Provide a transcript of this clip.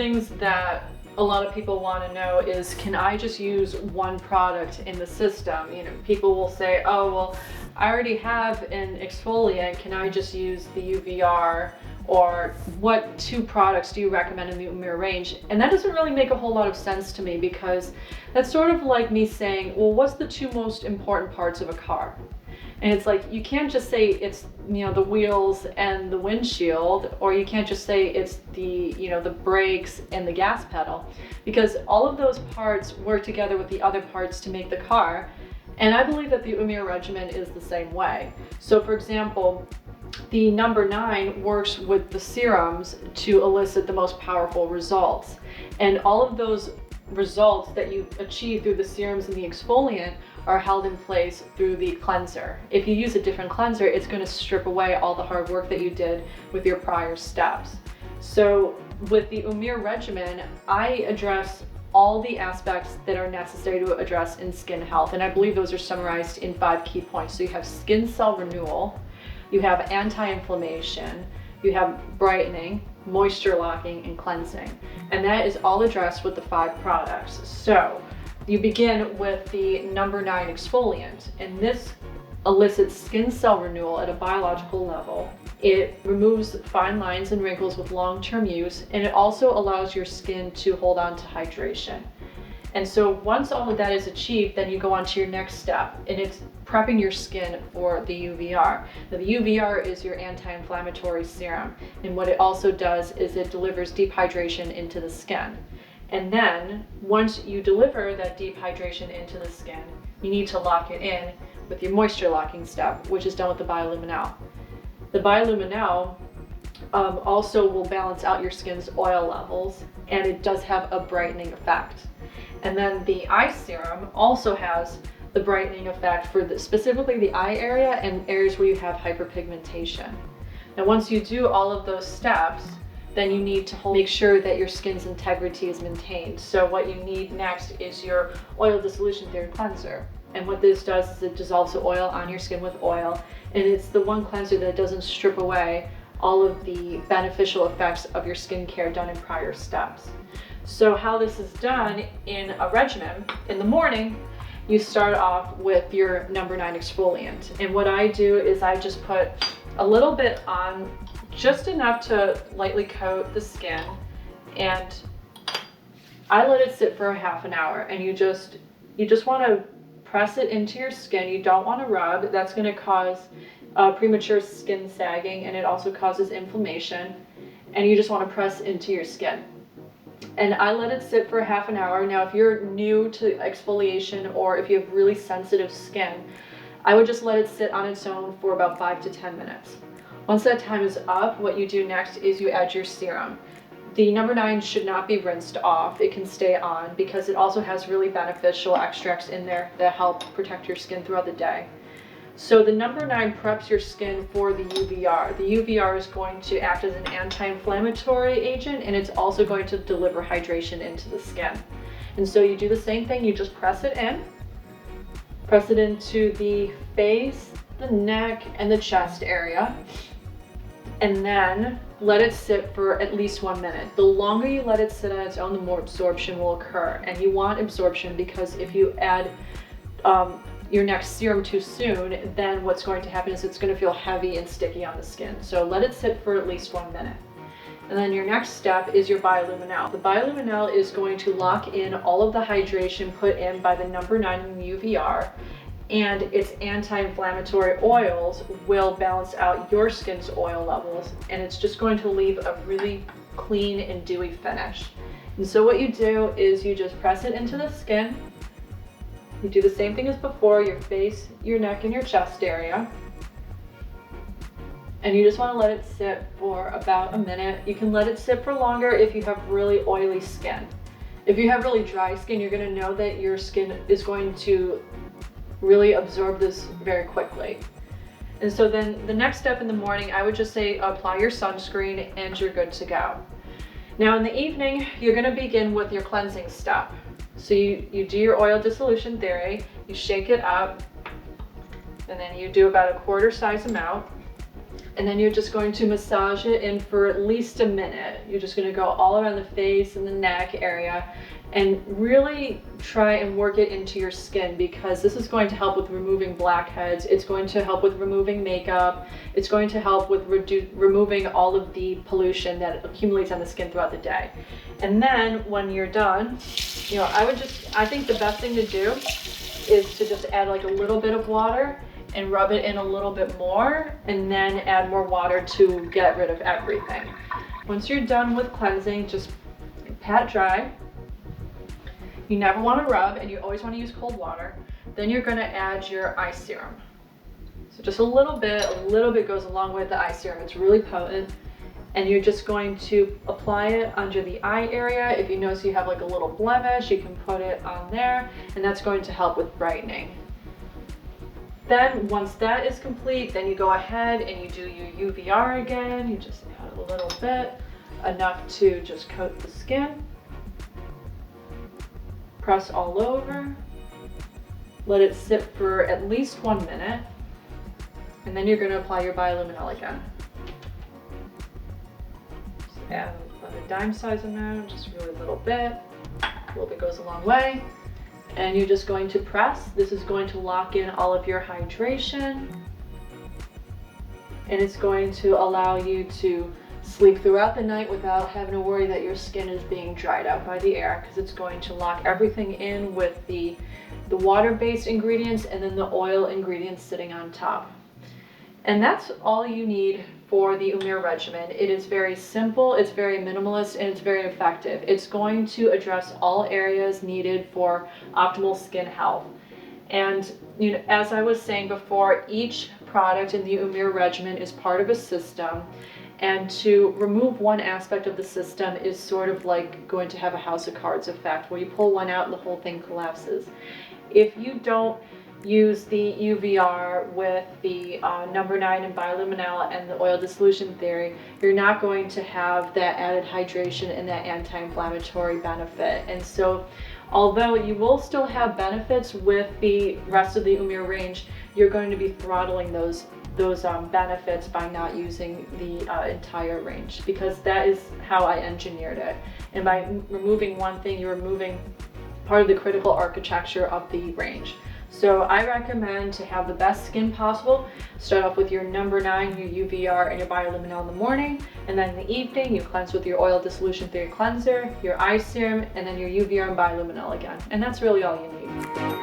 things that a lot of people want to know is, can I just use one product in the system? You know, people will say, oh, well, I already have an exfoliant, can I just use the UVR? Or what 2 products do you recommend in the Oumere range? And that doesn't really make a whole lot of sense to me, because that's sort of like me saying, well, what's the 2 most important parts of a car? And it's like, you can't just say it's, you know, the wheels and the windshield, or you can't just say it's the, you know, the brakes and the gas pedal, because all of those parts work together with the other parts to make the car. And I believe that the Oumere regimen is the same way. So for example, the number 9 works with the serums to elicit the most powerful results. And all of those results that you achieve through the serums and the exfoliant are held in place through the cleanser. If you use a different cleanser, it's going to strip away all the hard work that you did with your prior steps. So with the Oumere regimen, I address all the aspects that are necessary to address in skin health. And I believe those are summarized in 5 key points. So you have skin cell renewal, you have anti-inflammation, you have brightening, moisture locking, and cleansing. And that is all addressed with the 5 products. So you begin with the number 9 exfoliant, and this elicits skin cell renewal at a biological level. It removes fine lines and wrinkles with long-term use, and it also allows your skin to hold on to hydration. And so once all of that is achieved, then you go on to your next step, and it's prepping your skin for the UVR. Now, the UVR is your anti-inflammatory serum, and what it also does is it delivers deep hydration into the skin. And then once you deliver that deep hydration into the skin, you need to lock it in with your moisture locking step, which is done with the Bioluminal. The Bioluminal also will balance out your skin's oil levels, and it does have a brightening effect. And then the eye serum also has the brightening effect for specifically the eye area and areas where you have hyperpigmentation. Now, once you do all of those steps, then you need to make sure that your skin's integrity is maintained. So what you need next is your oil dissolution theory cleanser. And what this does is it dissolves the oil on your skin with oil, and it's the one cleanser that doesn't strip away all of the beneficial effects of your skincare done in prior steps. So how this is done in a regimen, in the morning, you start off with your number 9 exfoliant. And what I do is I just put a little bit on, just enough to lightly coat the skin, and I let it sit for a half an hour. And you just want to press it into your skin. You don't want to rub. That's going to cause premature skin sagging, and it also causes inflammation. And you just want to press into your skin. And I let it sit for a half an hour. Now, if you're new to exfoliation, or if you have really sensitive skin, I would just let it sit on its own for about 5 to 10 minutes. Once that time is up, what you do next is you add your serum. The number 9 should not be rinsed off. It can stay on because it also has really beneficial extracts in there that help protect your skin throughout the day. So the number 9 preps your skin for the UVR. The UVR is going to act as an anti-inflammatory agent, and it's also going to deliver hydration into the skin. And so you do the same thing, you just press it in. Press it into the face, the neck, and the chest area. And then let it sit for at least 1 minute. The longer you let it sit on its own, the more absorption will occur. And you want absorption because if you add your next serum too soon, then what's going to happen is it's going to feel heavy and sticky on the skin. So let it sit for at least 1 minute. And then your next step is your Bioluminal. The Bioluminal is going to lock in all of the hydration put in by the number 9 in the UVR, and its anti-inflammatory oils will balance out your skin's oil levels, and it's just going to leave a really clean and dewy finish. And so what you do is you just press it into the skin. You do the same thing as before, your face, your neck, and your chest area. And you just want to let it sit for about a minute. You can let it sit for longer if you have really oily skin. If you have really dry skin, you're going to know that your skin is going to really absorb this very quickly. And so then the next step in the morning, I would just say apply your sunscreen and you're good to go. Now in the evening, you're going to begin with your cleansing step. So you do your oil dissolution theory, you shake it up, and then you do about a quarter size amount. And then you're just going to massage it in for at least a minute. You're just going to go all around the face and the neck area and really try and work it into your skin, because this is going to help with removing blackheads. It's going to help with removing makeup. It's going to help with removing all of the pollution that accumulates on the skin throughout the day. And then when you're done, you know, I think the best thing to do is to just add like a little bit of water and rub it in a little bit more, and then add more water to get rid of everything. Once you're done with cleansing, just pat dry. You never want to rub, and you always want to use cold water. Then you're going to add your eye serum. So just a little bit goes a long way with the eye serum. It's really potent. And you're just going to apply it under the eye area. If you notice you have like a little blemish, you can put it on there, and that's going to help with brightening. Then once that is complete, then you go ahead and you do your UVR again. You just add a little bit, enough to just coat the skin. Press all over. Let it sit for at least 1 minute. And then you're going to apply your Bioluminal again. Just add a dime size amount, just really a little bit. A little bit goes a long way. And you're just going to press. This is going to lock in all of your hydration. And it's going to allow you to sleep throughout the night without having to worry that your skin is being dried out by the air, because it's going to lock everything in with the water-based ingredients and then the oil ingredients sitting on top. And that's all you need for the Oumere regimen. It is very simple, it's very minimalist, and it's very effective. It's going to address all areas needed for optimal skin health. And you know, as I was saying before, each product in the Oumere regimen is part of a system. And to remove one aspect of the system is sort of like going to have a house of cards effect, where you pull one out and the whole thing collapses. If you don't use the UVR with the number 9 and Bioluminal and the oil dissolution theory, you're not going to have that added hydration and that anti-inflammatory benefit. And so although you will still have benefits with the rest of the Oumere range, you're going to be throttling those benefits by not using the entire range, because that is how I engineered it. And by removing one thing, you're removing part of the critical architecture of the range. So I recommend, to have the best skin possible, start off with your number 9, your UVR, and your Bioluminal in the morning, and then in the evening you cleanse with your oil dissolution theory cleanser, your eye serum, and then your UVR and Bioluminal again. And that's really all you need.